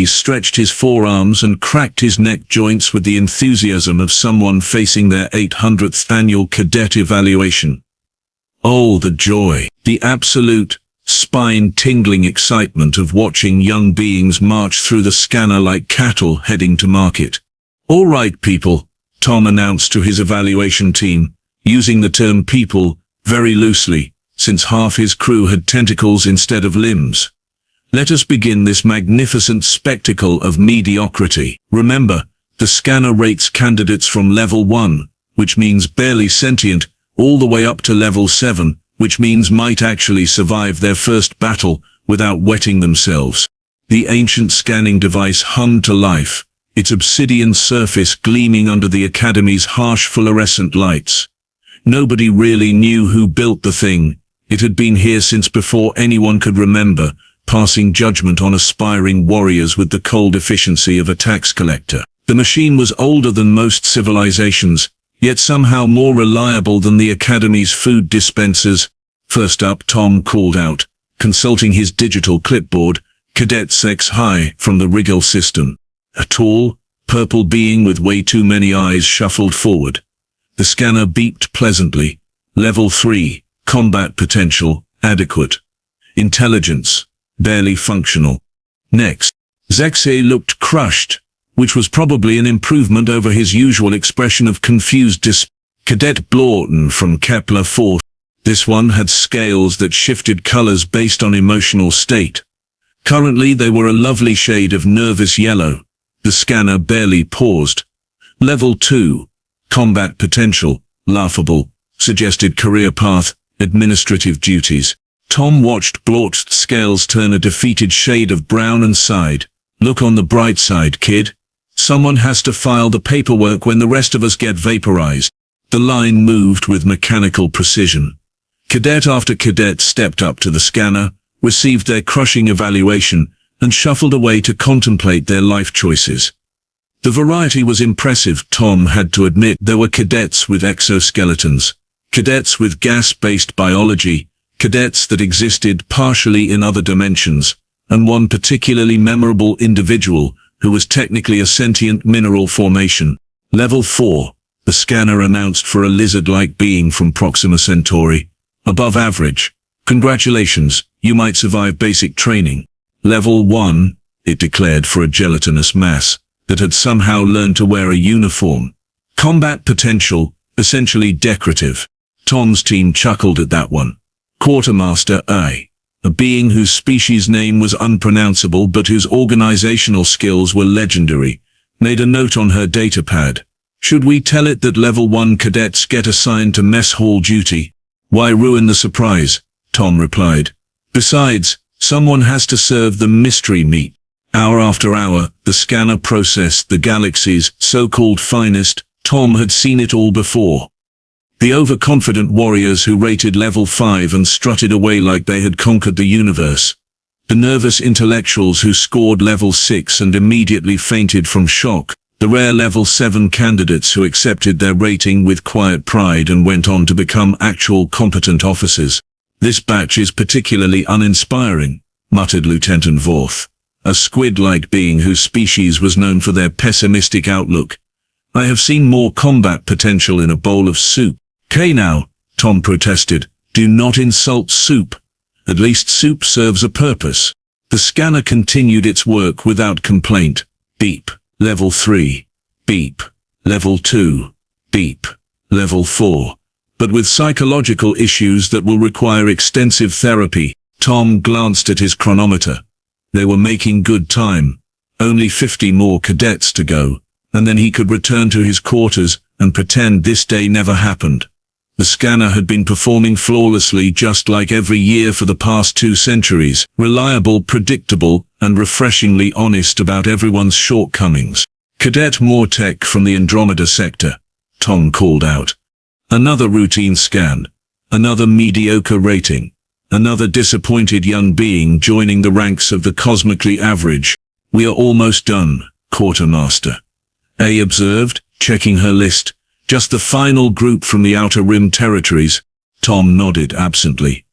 He stretched his forearms and cracked his neck joints with the enthusiasm of someone facing their 800th annual cadet evaluation. Oh, the joy, the absolute, spine-tingling excitement of watching young beings march through the scanner like cattle heading to market. "All right, people," Tom announced to his evaluation team, using the term people very loosely, since half his crew had tentacles instead of limbs. "Let us begin this magnificent spectacle of mediocrity. Remember, the scanner rates candidates from level 1, which means barely sentient, all the way up to level 7, which means might actually survive their first battle without wetting themselves." The ancient scanning device hummed to life, its obsidian surface gleaming under the Academy's harsh fluorescent lights. Nobody really knew who built the thing. It had been here since before anyone could remember, passing judgment on aspiring warriors with the cold efficiency of a tax collector. The machine was older than most civilizations, yet somehow more reliable than the Academy's food dispensers. "First up," Tom called out, consulting his digital clipboard, "Cadet HFY from the Rigel system." A tall, purple being with way too many eyes shuffled forward. The scanner beeped pleasantly. "Level 3, combat potential, adequate. Intelligence, barely functional." Next, Zexay looked crushed, which was probably an improvement over his usual expression of confused Cadet Blorton from Kepler 4. This one had scales that shifted colors based on emotional state. Currently they were a lovely shade of nervous yellow. The scanner barely paused. "Level 2, combat potential, laughable, suggested career path, administrative duties." Tom watched Blort's scales turn a defeated shade of brown and sighed. "Look on the bright side, kid. Someone has to file the paperwork when the rest of us get vaporized." The line moved with mechanical precision. Cadet after cadet stepped up to the scanner, received their crushing evaluation, and shuffled away to contemplate their life choices. The variety was impressive, Tom had to admit. There were cadets with exoskeletons, cadets with gas-based biology, cadets that existed partially in other dimensions, and one particularly memorable individual who was technically a sentient mineral formation. "Level 4, the scanner announced for a lizard-like being from Proxima Centauri. "Above average. Congratulations, you might survive basic training." "Level 1, it declared for a gelatinous mass that had somehow learned to wear a uniform. "Combat potential, essentially decorative." Tom's team chuckled at that one. "Quartermaster a being whose species name was unpronounceable but whose organizational skills were legendary, made a note on her datapad. Should we tell it that level 1 cadets get assigned to mess hall duty? Why ruin the surprise?" Tom replied. "Besides, someone has to serve the mystery meat." Hour after hour, the scanner processed the galaxy's so-called finest. Tom had seen it all before. The overconfident warriors who rated level 5 and strutted away like they had conquered the universe. The nervous intellectuals who scored level 6 and immediately fainted from shock. The rare level 7 candidates who accepted their rating with quiet pride and went on to become actual competent officers. "This batch is particularly uninspiring," muttered Lieutenant Vorth, a squid-like being whose species was known for their pessimistic outlook. "I have seen more combat potential in a bowl of soup." "'Kay now," Tom protested, "do not insult soup. At least soup serves a purpose." The scanner continued its work without complaint. Beep. Level 3. Beep. Level 2. Beep. Level 4. But with psychological issues that will require extensive therapy. Tom glanced at his chronometer. They were making good time. Only 50 more cadets to go, and then he could return to his quarters and pretend this day never happened. The scanner had been performing flawlessly just like every year for the past 2 centuries, reliable, predictable, and refreshingly honest about everyone's shortcomings. "Cadet Mortek from the Andromeda sector," Tom called out. Another routine scan, another mediocre rating, another disappointed young being joining the ranks of the cosmically average. "We are almost done, Quartermaster," A observed, checking her list. "Just the final group from the Outer Rim territories." Tom nodded absently.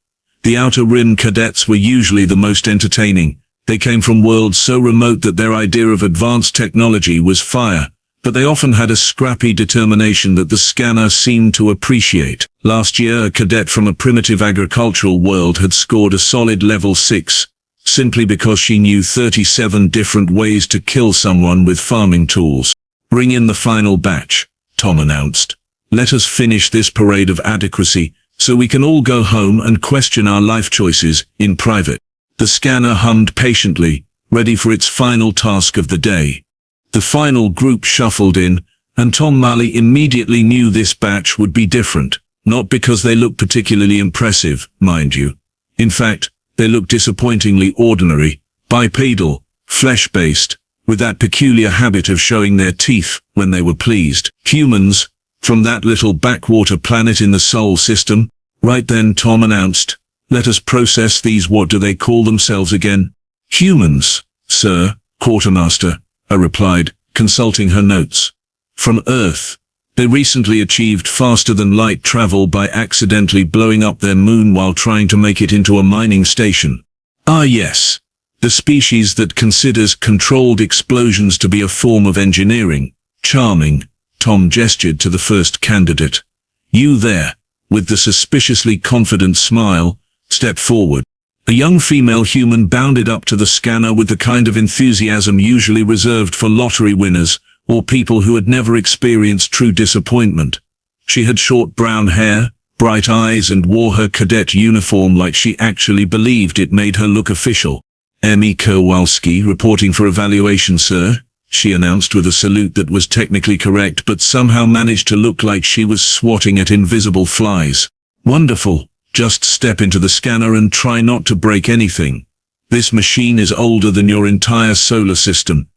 The Outer Rim cadets were usually the most entertaining, They came from worlds so remote that their idea of advanced technology was fire, but they often had a scrappy determination that the scanner seemed to appreciate. Last year, a cadet from a primitive agricultural world had scored a solid level 6, simply because she knew 37 different ways to kill someone with farming tools. "Bring in the final batch," Tom announced. "Let us finish this parade of adequacy, so we can all go home and question our life choices in private." The scanner hummed patiently, ready for its final task of the day. The final group shuffled in, and Tom Malley immediately knew this batch would be different, not because they looked particularly impressive, mind you. In fact, they looked disappointingly ordinary, bipedal, flesh-based, with that peculiar habit of showing their teeth when they were pleased. Humans, from that little backwater planet in the Sol system. Right then, Tom announced, "Let us process these. What do they call themselves again?" "Humans, sir, Quartermaster," I replied, consulting her notes. "From Earth. They recently achieved faster-than-light travel by accidentally blowing up their moon while trying to make it into a mining station." "Ah yes, the species that considers controlled explosions to be a form of engineering. Charming." Tom gestured to the first candidate. "You there, with the suspiciously confident smile, step forward." A young female human bounded up to the scanner with the kind of enthusiasm usually reserved for lottery winners or people who had never experienced true disappointment. She had short brown hair, bright eyes, and wore her cadet uniform like she actually believed it made her look official. "Amy Kowalski, reporting for evaluation, sir," she announced with a salute that was technically correct but somehow managed to look like she was swatting at invisible flies. "Wonderful. Just step into the scanner and try not to break anything. This machine is older than your entire solar system."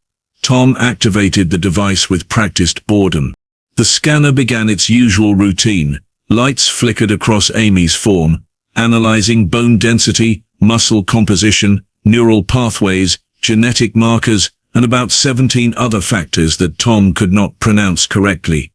Tom activated the device with practiced boredom. The scanner began its usual routine. Lights flickered across Amy's form, analyzing bone density, muscle composition, neural pathways, genetic markers, and about 17 other factors that Tom could not pronounce correctly.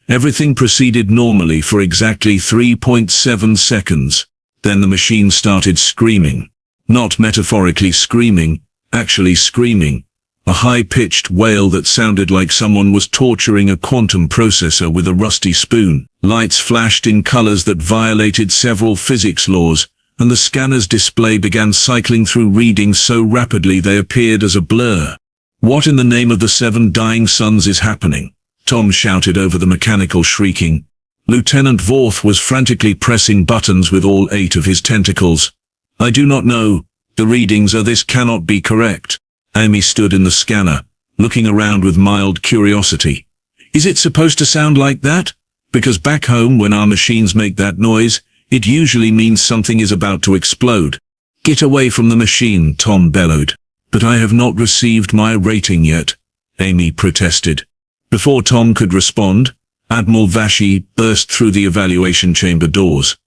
Everything proceeded normally for exactly 3.7 seconds. Then the machine started screaming. Not metaphorically screaming, actually screaming. A high-pitched wail that sounded like someone was torturing a quantum processor with a rusty spoon. Lights flashed in colors that violated several physics laws, and the scanner's display began cycling through readings so rapidly they appeared as a blur. "What in the name of the 7 dying suns is happening?" Tom shouted over the mechanical shrieking. Lieutenant Vorth was frantically pressing buttons with all 8 of his tentacles. "I do not know. The readings are this cannot be correct." Amy stood in the scanner, looking around with mild curiosity. "Is it supposed to sound like that? Because back home when our machines make that noise, it usually means something is about to explode." "Get away from the machine," Tom bellowed. "But I have not received my rating yet," Amy protested. Before Tom could respond, Admiral Vashi burst through the evaluation chamber doors.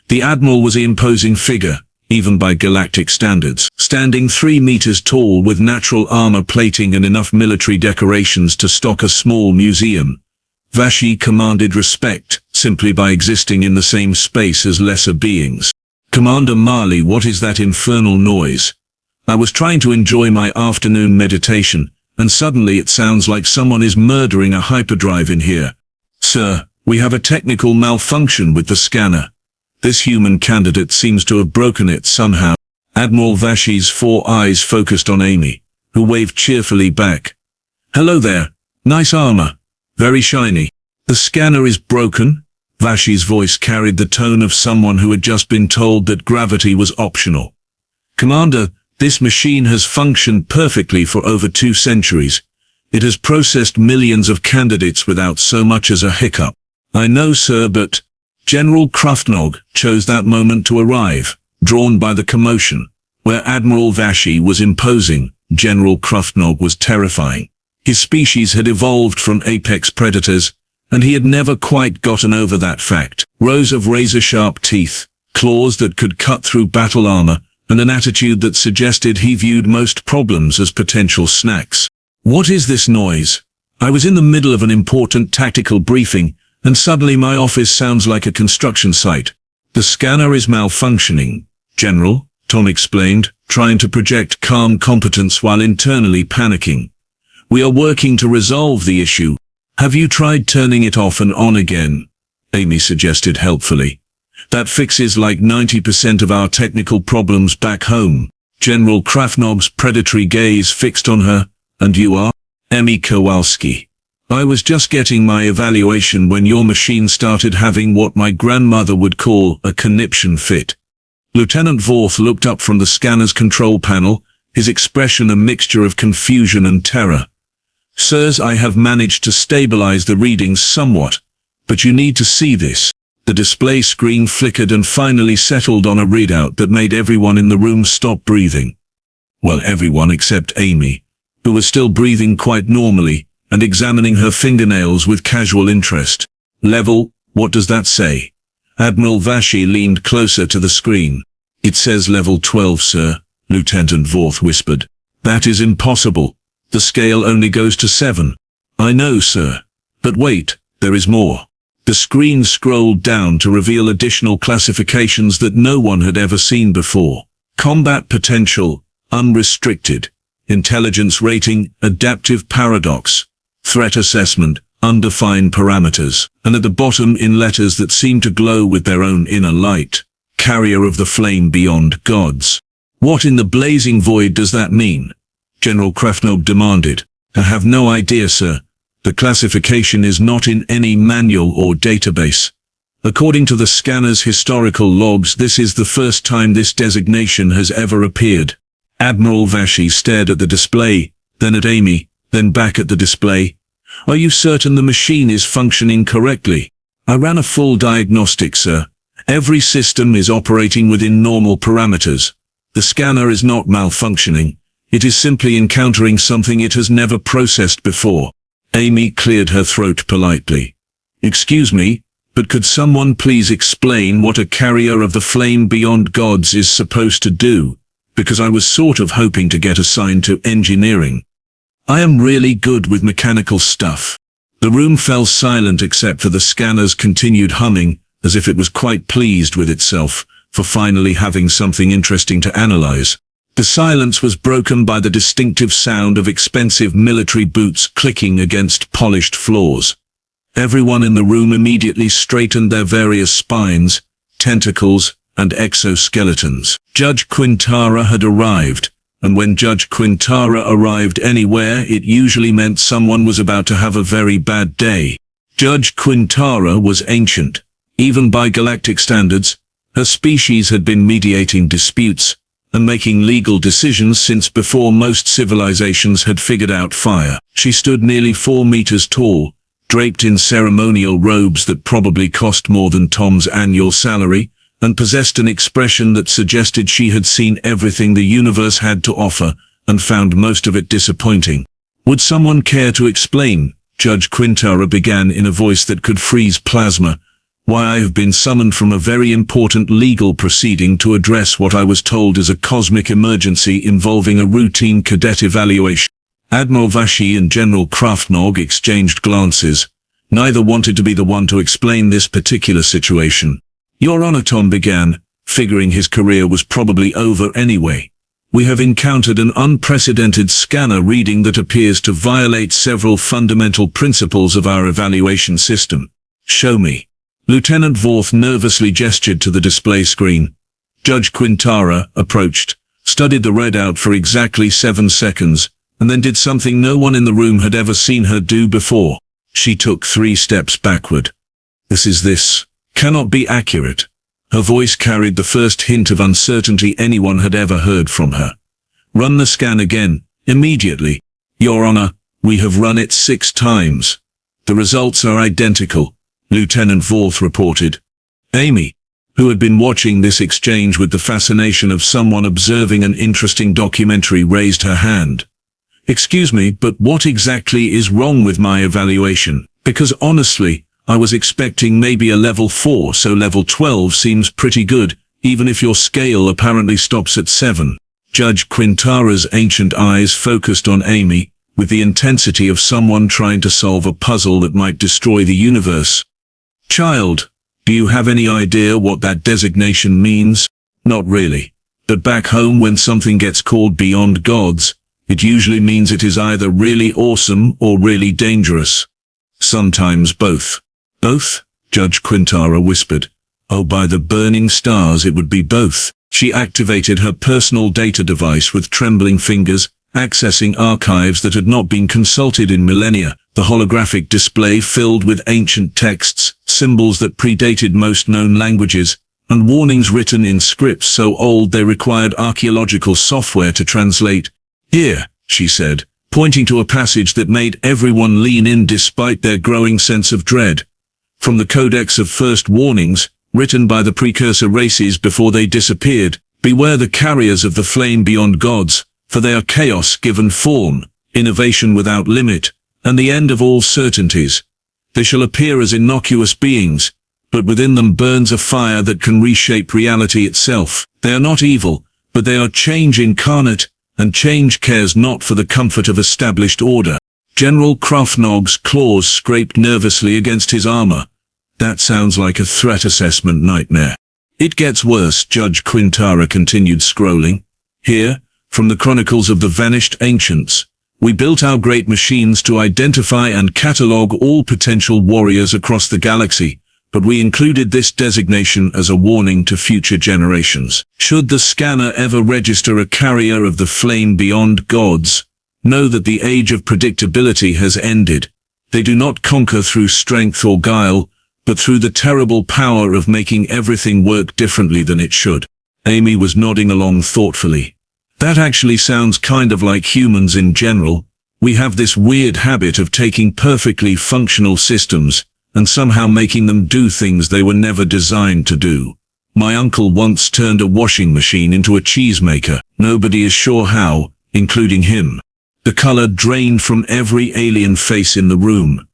The Admiral was an imposing figure, even by galactic standards, standing 3 meters tall with natural armor plating and enough military decorations to stock a small museum. Vashi commanded respect simply by existing in the same space as lesser beings. "Commander Malley, what is that infernal noise?" "I was trying to enjoy my afternoon meditation, and suddenly it sounds like someone is murdering a hyperdrive in here." "Sir, we have a technical malfunction with the scanner. This human candidate seems to have broken it somehow." Admiral Vashi's 4 eyes focused on Amy, who waved cheerfully back. "Hello there. Nice armor. Very shiny." "The scanner is broken?" Vashi's voice carried the tone of someone who had just been told that gravity was optional. "Commander, this machine has functioned perfectly for over 2 centuries. It has processed millions of candidates without so much as a hiccup." "I know, sir, but..." General Krufnog chose that moment to arrive, drawn by the commotion. Where Admiral Vashi was imposing, General Krufnog was terrifying. His species had evolved from apex predators, and he had never quite gotten over that fact. Rows of razor-sharp teeth, claws that could cut through battle armor, and an attitude that suggested he viewed most problems as potential snacks. "What is this noise? I was in the middle of an important tactical briefing, and suddenly my office sounds like a construction site." "The scanner is malfunctioning, General," Tom explained, trying to project calm competence while internally panicking. We are working to resolve the issue. Have you tried turning it off and on again? Amy suggested helpfully. That fixes like 90% of our technical problems back home. General Krafnog's predatory gaze fixed on her. And you are? Amy Kowalski. I was just getting my evaluation when your machine started having what my grandmother would call a conniption fit. Lieutenant Vorth looked up from the scanner's control panel, his expression a mixture of confusion and terror. Sirs, I have managed to stabilize the readings somewhat, but you need to see this. The display screen flickered and finally settled on a readout that made everyone in the room stop breathing. Well, everyone except Amy, who was still breathing quite normally and examining her fingernails with casual interest. Level, what does that say? Admiral Vashi leaned closer to the screen. It says level 12, sir, Lieutenant Vorth whispered. That is impossible. The scale only goes to 7. I know, sir. But wait, there is more. The screen scrolled down to reveal additional classifications that no one had ever seen before. Combat potential, unrestricted. Intelligence rating, adaptive paradox. Threat assessment, undefined parameters. And at the bottom in letters that seemed to glow with their own inner light. Carrier of the flame beyond gods. What in the blazing void does that mean? General Krafnog demanded. I have no idea, sir. The classification is not in any manual or database. According to the scanner's historical logs, this is the first time this designation has ever appeared. Admiral Vashi stared at the display, then at Amy, then back at the display. Are you certain the machine is functioning correctly? I ran a full diagnostic, sir. Every system is operating within normal parameters. The scanner is not malfunctioning. It is simply encountering something it has never processed before. Amy cleared her throat politely. Excuse me, but could someone please explain what a carrier of the flame beyond gods is supposed to do? Because I was sort of hoping to get assigned to engineering. I am really good with mechanical stuff. The room fell silent except for the scanner's continued humming, as if it was quite pleased with itself for finally having something interesting to analyze. The silence was broken by the distinctive sound of expensive military boots clicking against polished floors. Everyone in the room immediately straightened their various spines, tentacles, and exoskeletons. Judge Quintara had arrived, and when Judge Quintara arrived anywhere, it usually meant someone was about to have a very bad day. Judge Quintara was ancient. Even by galactic standards, her species had been mediating disputes and making legal decisions since before most civilizations had figured out fire. She stood nearly 4 meters tall, draped in ceremonial robes that probably cost more than Tom's annual salary, and possessed an expression that suggested she had seen everything the universe had to offer and found most of it disappointing. Would someone care to explain, Judge Quintara began in a voice that could freeze plasma, why I have been summoned from a very important legal proceeding to address what I was told is a cosmic emergency involving a routine cadet evaluation. Admiral Vashi and General Krafnog exchanged glances. Neither wanted to be the one to explain this particular situation. Your Honor, Tom began, figuring his career was probably over anyway. We have encountered an unprecedented scanner reading that appears to violate several fundamental principles of our evaluation system. Show me. Lieutenant Vorth nervously gestured to the display screen. Judge Quintara approached, studied the readout for exactly 7 seconds, and then did something no one in the room had ever seen her do before. She took 3 steps backward. This cannot be accurate. Her voice carried the first hint of uncertainty anyone had ever heard from her. Run the scan again, immediately. Your Honor, we have run it 6 times. The results are identical, Lieutenant Vorth reported. Amy, who had been watching this exchange with the fascination of someone observing an interesting documentary, raised her hand. Excuse me, but what exactly is wrong with my evaluation? Because honestly, I was expecting maybe a level 4, so level 12 seems pretty good, even if your scale apparently stops at 7. Judge Quintara's ancient eyes focused on Amy, with the intensity of someone trying to solve a puzzle that might destroy the universe. Child, do you have any idea what that designation means? Not really. But back home, when something gets called beyond gods, it usually means it is either really awesome or really dangerous. Sometimes both. Both? Judge Quintara whispered. Oh, by the burning stars, it would be both. She activated her personal data device with trembling fingers, accessing archives that had not been consulted in millennia. The holographic display filled with ancient texts, symbols that predated most known languages, and warnings written in scripts so old they required archaeological software to translate. Here, she said, pointing to a passage that made everyone lean in despite their growing sense of dread. From the Codex of First Warnings, written by the precursor races before they disappeared, beware the carriers of the flame beyond gods, for they are chaos given form, innovation without limit, and the end of all certainties. They shall appear as innocuous beings, but within them burns a fire that can reshape reality itself. They are not evil, but they are change incarnate, and change cares not for the comfort of established order. General Krafnog's claws scraped nervously against his armor. That sounds like a threat assessment nightmare. It gets worse, Judge Quintara continued, scrolling. Here, from the Chronicles of the Vanished Ancients, we built our great machines to identify and catalogue all potential warriors across the galaxy, but we included this designation as a warning to future generations. Should the scanner ever register a carrier of the flame beyond gods, know that the age of predictability has ended. They do not conquer through strength or guile, but through the terrible power of making everything work differently than it should. Amy was nodding along thoughtfully. That actually sounds kind of like humans in general. We have this weird habit of taking perfectly functional systems and somehow making them do things they were never designed to do. My uncle once turned a washing machine into a cheesemaker. Nobody is sure how, including him. The color drained from every alien face in the room.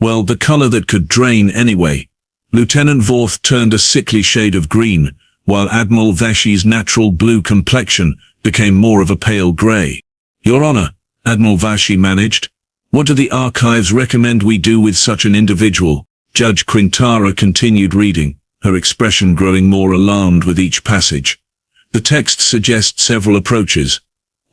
Well, the color that could drain anyway. Lieutenant Vorth turned a sickly shade of green, while Admiral Vashi's natural blue complexion became more of a pale gray. Your Honor, Admiral Vashi managed. What do the archives recommend we do with such an individual? Judge Quintara continued reading, her expression growing more alarmed with each passage. The text suggests several approaches.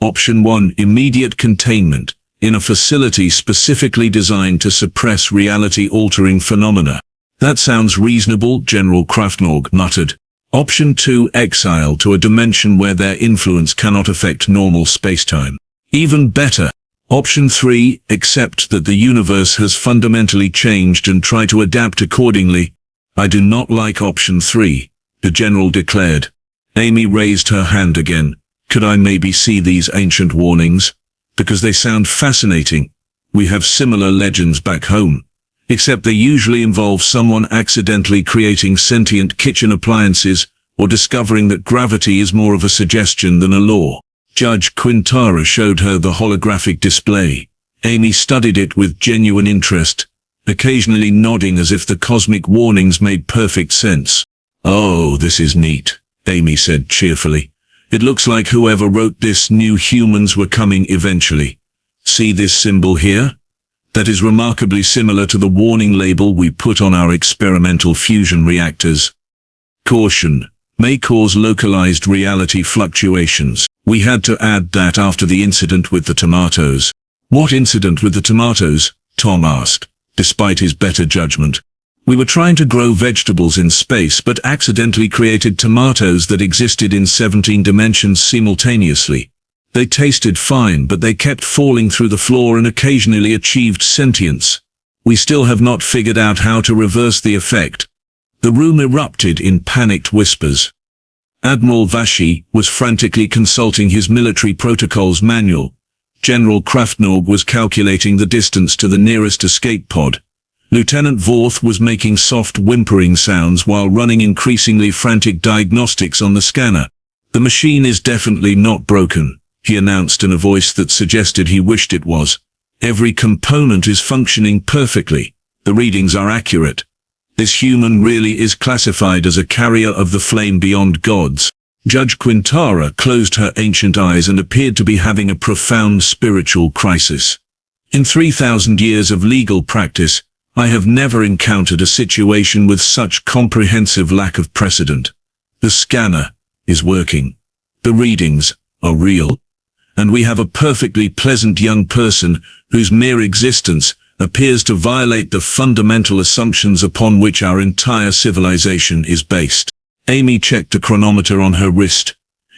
Option 1, immediate containment, in a facility specifically designed to suppress reality-altering phenomena. That sounds reasonable, General Krafnog muttered. Option 2, exile to a dimension where their influence cannot affect normal spacetime. Even better. Option 3, accept that the universe has fundamentally changed and try to adapt accordingly. I do not like option 3, the General declared. Amy raised her hand again. Could I maybe see these ancient warnings? Because they sound fascinating. We have similar legends back home, except they usually involve someone accidentally creating sentient kitchen appliances or discovering that gravity is more of a suggestion than a law. Judge Quintara showed her the holographic display. Amy studied it with genuine interest, occasionally nodding as if the cosmic warnings made perfect sense. Oh, this is neat, Amy said cheerfully. It looks like whoever wrote this knew humans were coming eventually. See this symbol here? That is remarkably similar to the warning label we put on our experimental fusion reactors. Caution, may cause localized reality fluctuations. We had to add that after the incident with the tomatoes. What incident with the tomatoes? Tom asked, despite his better judgment. We were trying to grow vegetables in space but accidentally created tomatoes that existed in 17 dimensions simultaneously. They tasted fine, but they kept falling through the floor and occasionally achieved sentience. We still have not figured out how to reverse the effect. The room erupted in panicked whispers. Admiral Vashi was frantically consulting his military protocols manual. General Krafnog was calculating the distance to the nearest escape pod. Lieutenant Vorth was making soft whimpering sounds while running increasingly frantic diagnostics on the scanner. The machine is definitely not broken, he announced in a voice that suggested he wished it was. Every component is functioning perfectly. The readings are accurate. This human really is classified as a carrier of the flame beyond gods. Judge Quintara closed her ancient eyes and appeared to be having a profound spiritual crisis. In 3,000 years of legal practice, I have never encountered a situation with such comprehensive lack of precedent. The scanner is working. The readings are real. And we have a perfectly pleasant young person whose mere existence appears to violate the fundamental assumptions upon which our entire civilization is based. Amy checked the chronometer on her wrist.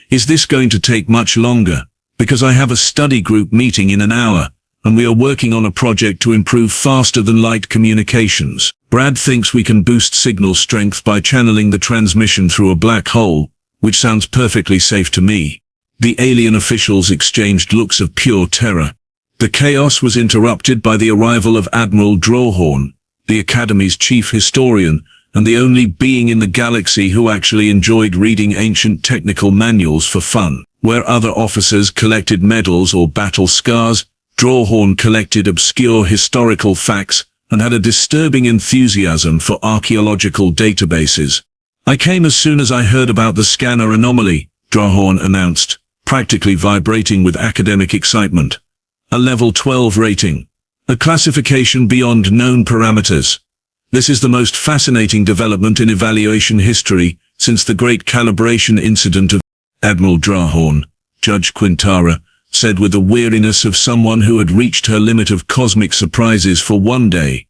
Is this going to take much longer? Because I have a study group meeting in an hour, and we are working on a project to improve faster-than-light communications. Brad thinks we can boost signal strength by channeling the transmission through a black hole, which sounds perfectly safe to me. The alien officials exchanged looks of pure terror. The chaos was interrupted by the arrival of Admiral Drawhorn, the Academy's chief historian, and the only being in the galaxy who actually enjoyed reading ancient technical manuals for fun. Where other officers collected medals or battle scars, Drawhorn collected obscure historical facts and had a disturbing enthusiasm for archaeological databases. I came as soon as I heard about the scanner anomaly, Drawhorn announced, practically vibrating with academic excitement. A level 12 rating. A classification beyond known parameters. This is the most fascinating development in evaluation history since the great calibration incident of Admiral Drawhorn, Judge Quintara, said with the weariness of someone who had reached her limit of cosmic surprises for one day.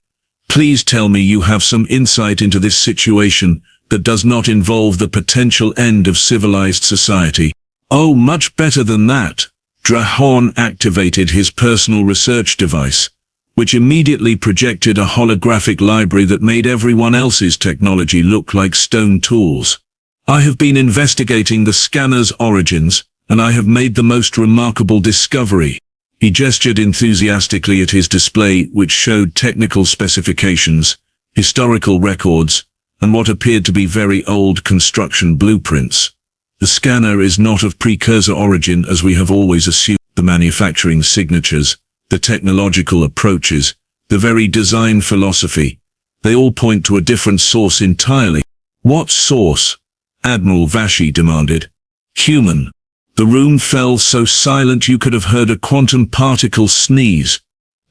Please tell me you have some insight into this situation that does not involve the potential end of civilized society. Oh, much better than that. Drawhorn activated his personal research device, which immediately projected a holographic library that made everyone else's technology look like stone tools. I have been investigating the scanner's origins, and I have made the most remarkable discovery. He gestured enthusiastically at his display, which showed technical specifications, historical records, and what appeared to be very old construction blueprints. The scanner is not of precursor origin as we have always assumed. The manufacturing signatures, the technological approaches, the very design philosophy, they all point to a different source entirely. What source? Admiral Vashi demanded. Human. The room fell so silent you could have heard a quantum particle sneeze.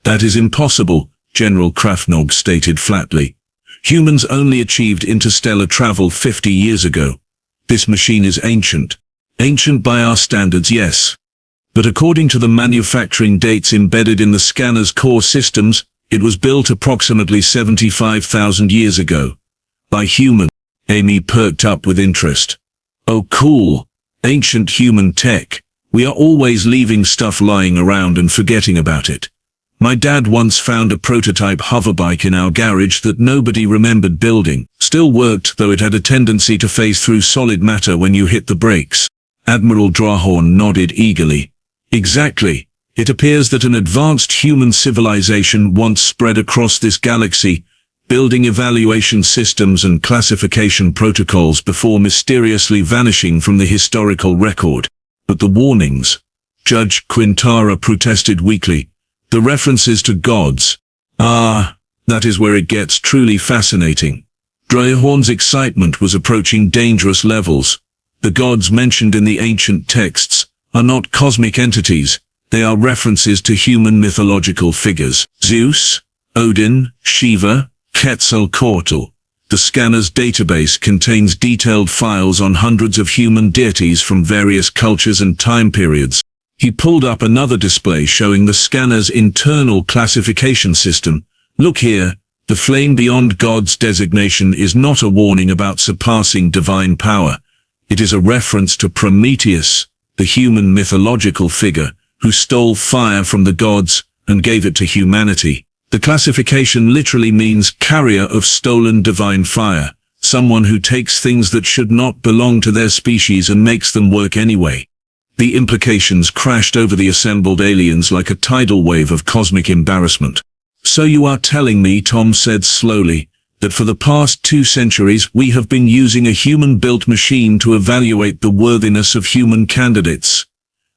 That is impossible, General Krafnog stated flatly. Humans only achieved interstellar travel 50 years ago. This machine is ancient. Ancient by our standards, yes. But according to the manufacturing dates embedded in the scanner's core systems, it was built approximately 75,000 years ago. By humans. Amy perked up with interest. Oh cool. Ancient human tech. We are always leaving stuff lying around and forgetting about it. My dad once found a prototype hoverbike in our garage that nobody remembered building. Still worked, though it had a tendency to phase through solid matter when you hit the brakes. Admiral Drawhorn nodded eagerly. Exactly. It appears that an advanced human civilization once spread across this galaxy, building evaluation systems and classification protocols before mysteriously vanishing from the historical record. But the warnings. Judge Quintara protested weakly. The references to gods. Ah, that is where it gets truly fascinating. Drawhorn's excitement was approaching dangerous levels. The gods mentioned in the ancient texts are not cosmic entities, they are references to human mythological figures. Zeus, Odin, Shiva, Quetzalcoatl. The scanner's database contains detailed files on hundreds of human deities from various cultures and time periods. He pulled up another display showing the scanner's internal classification system. Look here, the flame beyond God's designation is not a warning about surpassing divine power. It is a reference to Prometheus, the human mythological figure, who stole fire from the gods and gave it to humanity. The classification literally means carrier of stolen divine fire, someone who takes things that should not belong to their species and makes them work anyway. The implications crashed over the assembled aliens like a tidal wave of cosmic embarrassment. So you are telling me, Tom said slowly, that for the past 2 centuries we have been using a human-built machine to evaluate the worthiness of human candidates.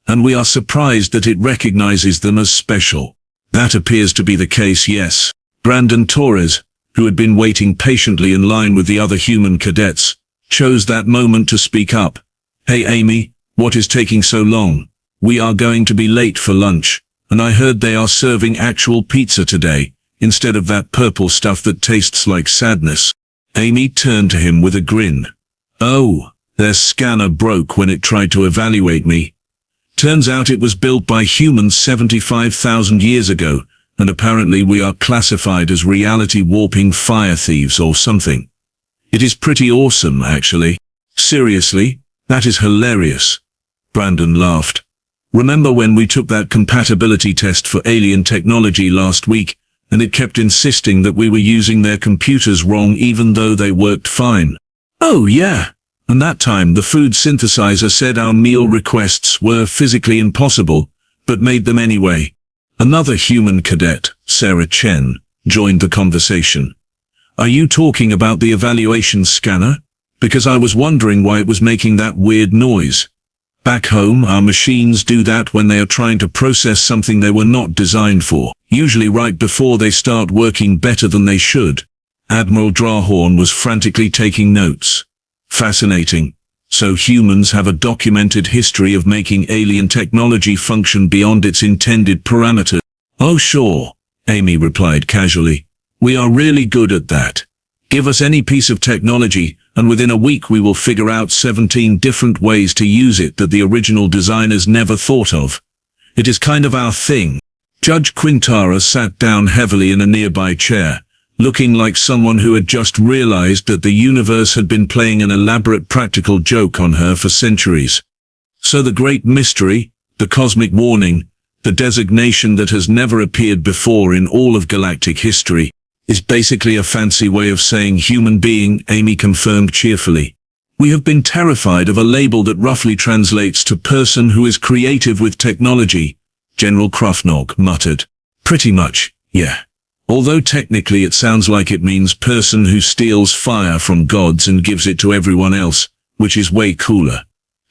And we are surprised that it recognizes them as special. That appears to be the case, yes. Brandon Torres, who had been waiting patiently in line with the other human cadets, chose that moment to speak up. Hey Amy, what is taking so long? We are going to be late for lunch, and I heard they are serving actual pizza today, instead of that purple stuff that tastes like sadness. Amy turned to him with a grin. Oh, Their scanner broke when it tried to evaluate me. Turns out it was built by humans 75,000 years ago, and apparently we are classified as reality-warping fire thieves or something. It is pretty awesome, actually. Seriously, that is hilarious. Brandon laughed. Remember when we took that compatibility test for alien technology last week, and it kept insisting that we were using their computers wrong even though they worked fine? Oh yeah. And that time the food synthesizer said our meal requests were physically impossible, but made them anyway. Another human cadet, Sarah Chen, joined the conversation. Are you talking about the evaluation scanner? Because I was wondering why it was making that weird noise. Back home, our machines do that when they are trying to process something they were not designed for, usually right before they start working better than they should. Admiral Drawhorn was frantically taking notes. Fascinating. So humans have a documented history of making alien technology function beyond its intended parameters. Oh sure, Amy replied casually. We are really good at that. Give us any piece of technology, and within a week we will figure out 17 different ways to use it that the original designers never thought of. It is kind of our thing. Judge Quintara sat down heavily in a nearby chair, looking like someone who had just realized that the universe had been playing an elaborate practical joke on her for centuries. So the great mystery, the cosmic warning, the designation that has never appeared before in all of galactic history, is basically a fancy way of saying human being, Amy confirmed cheerfully. We have been terrified of a label that roughly translates to person who is creative with technology, General Krufnog muttered. Pretty much, yeah. Although technically it sounds like it means person who steals fire from gods and gives it to everyone else, which is way cooler.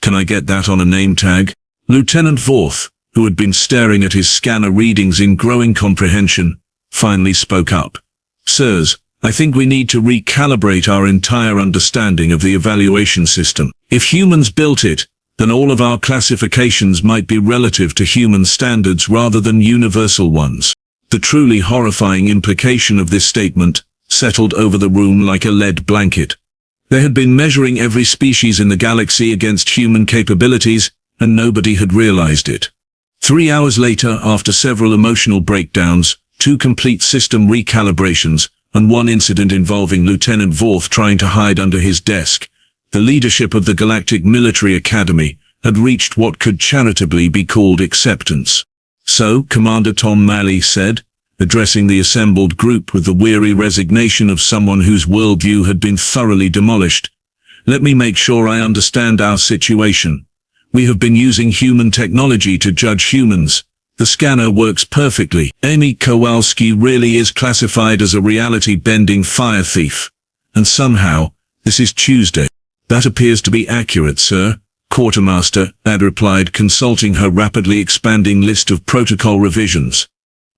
Can I get that on a name tag? Lieutenant Vorth, who had been staring at his scanner readings in growing comprehension, finally spoke up. Sirs, I think we need to recalibrate our entire understanding of the evaluation system. If humans built it, then all of our classifications might be relative to human standards rather than universal ones. The truly horrifying implication of this statement settled over the room like a lead blanket. They had been measuring every species in the galaxy against human capabilities, and nobody had realized it. 3 hours later, after several emotional breakdowns, 2 complete system recalibrations, and 1 incident involving Lieutenant Vorth trying to hide under his desk, the leadership of the Galactic Military Academy had reached what could charitably be called acceptance. So, Commander Tom Malley said, addressing the assembled group with the weary resignation of someone whose worldview had been thoroughly demolished, let me make sure I understand our situation. We have been using human technology to judge humans. The scanner works perfectly. Amy Kowalski really is classified as a reality-bending fire thief. And somehow, this is Tuesday. That appears to be accurate, sir. Quartermaster, Ad replied, consulting her rapidly expanding list of protocol revisions.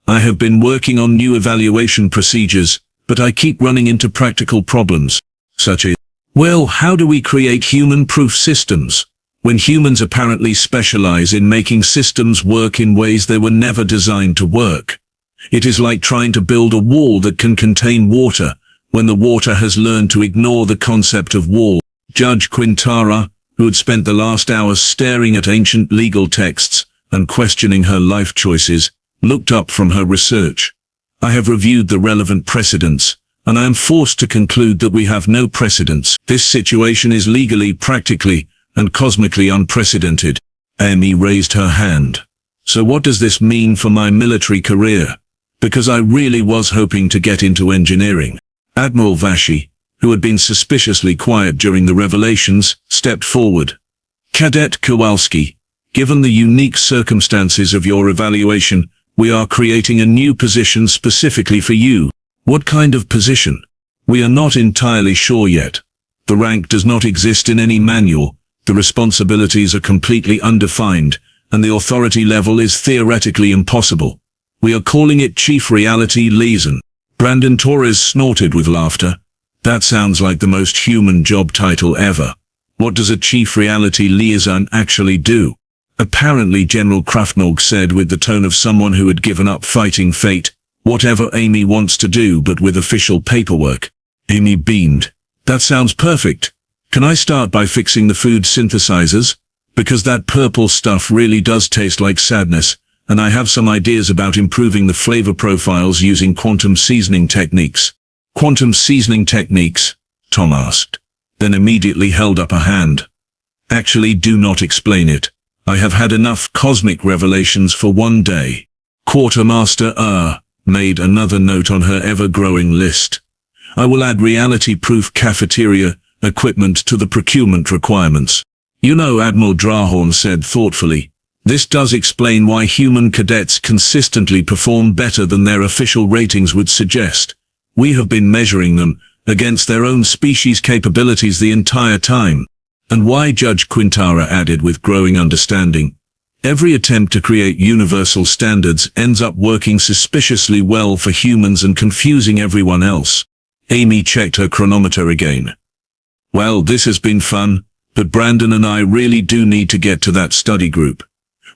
I have been working on new evaluation procedures, but I keep running into practical problems, such as, well, how do we create human-proof systems, when humans apparently specialize in making systems work in ways they were never designed to work? It is like trying to build a wall that can contain water, when the water has learned to ignore the concept of wall. Judge Quintara, who had spent the last hours staring at ancient legal texts and questioning her life choices, looked up from her research. I have reviewed the relevant precedents, and I am forced to conclude that we have no precedents. This situation is legally, practically, and cosmically unprecedented. Amy raised her hand. So what does this mean for my military career? Because I really was hoping to get into engineering. Admiral Vashi, who had been suspiciously quiet during the revelations, stepped forward. Cadet Kowalski, given the unique circumstances of your evaluation, we are creating a new position specifically for you. What kind of position? We are not entirely sure yet. The rank does not exist in any manual, the responsibilities are completely undefined, and the authority level is theoretically impossible. We are calling it Chief Reality Liaison. Brandon Torres snorted with laughter. That sounds like the most human job title ever. What does a Chief Reality Liaison actually do? Apparently, General Krufnog said with the tone of someone who had given up fighting fate, whatever Amy wants to do but with official paperwork. Amy beamed. That sounds perfect. Can I start by fixing the food synthesizers? Because that purple stuff really does taste like sadness, and I have some ideas about improving the flavor profiles using quantum seasoning techniques. Quantum seasoning techniques? Tom asked, then immediately held up a hand. Actually, do not explain it. I have had enough cosmic revelations for one day. Quartermaster made another note on her ever-growing list. I will add reality-proof cafeteria equipment to the procurement requirements. You know, Admiral Drahorn said thoughtfully, this does explain why human cadets consistently perform better than their official ratings would suggest. We have been measuring them against their own species' capabilities the entire time. And why, Judge Quintara added with growing understanding, every attempt to create universal standards ends up working suspiciously well for humans and confusing everyone else. Amy checked her chronometer again. Well, this has been fun, but Brandon and I really do need to get to that study group.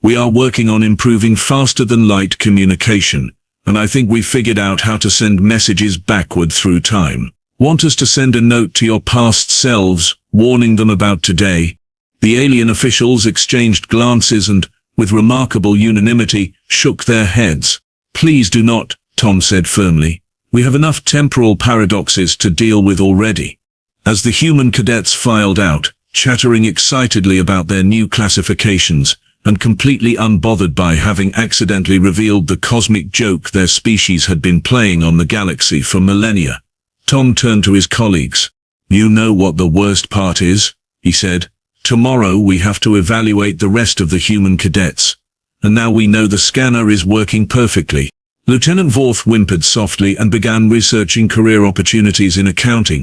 We are working on improving faster-than-light communication, and I think we figured out how to send messages backward through time. Want us to send a note to your past selves, warning them about today? The alien officials exchanged glances and, with remarkable unanimity, shook their heads. Please do not, Tom said firmly. We have enough temporal paradoxes to deal with already. As the human cadets filed out, chattering excitedly about their new classifications, and completely unbothered by having accidentally revealed the cosmic joke their species had been playing on the galaxy for millennia, Tom turned to his colleagues. You know what the worst part is, he said. Tomorrow we have to evaluate the rest of the human cadets. And now we know the scanner is working perfectly. Lieutenant Vorth whimpered softly and began researching career opportunities in accounting.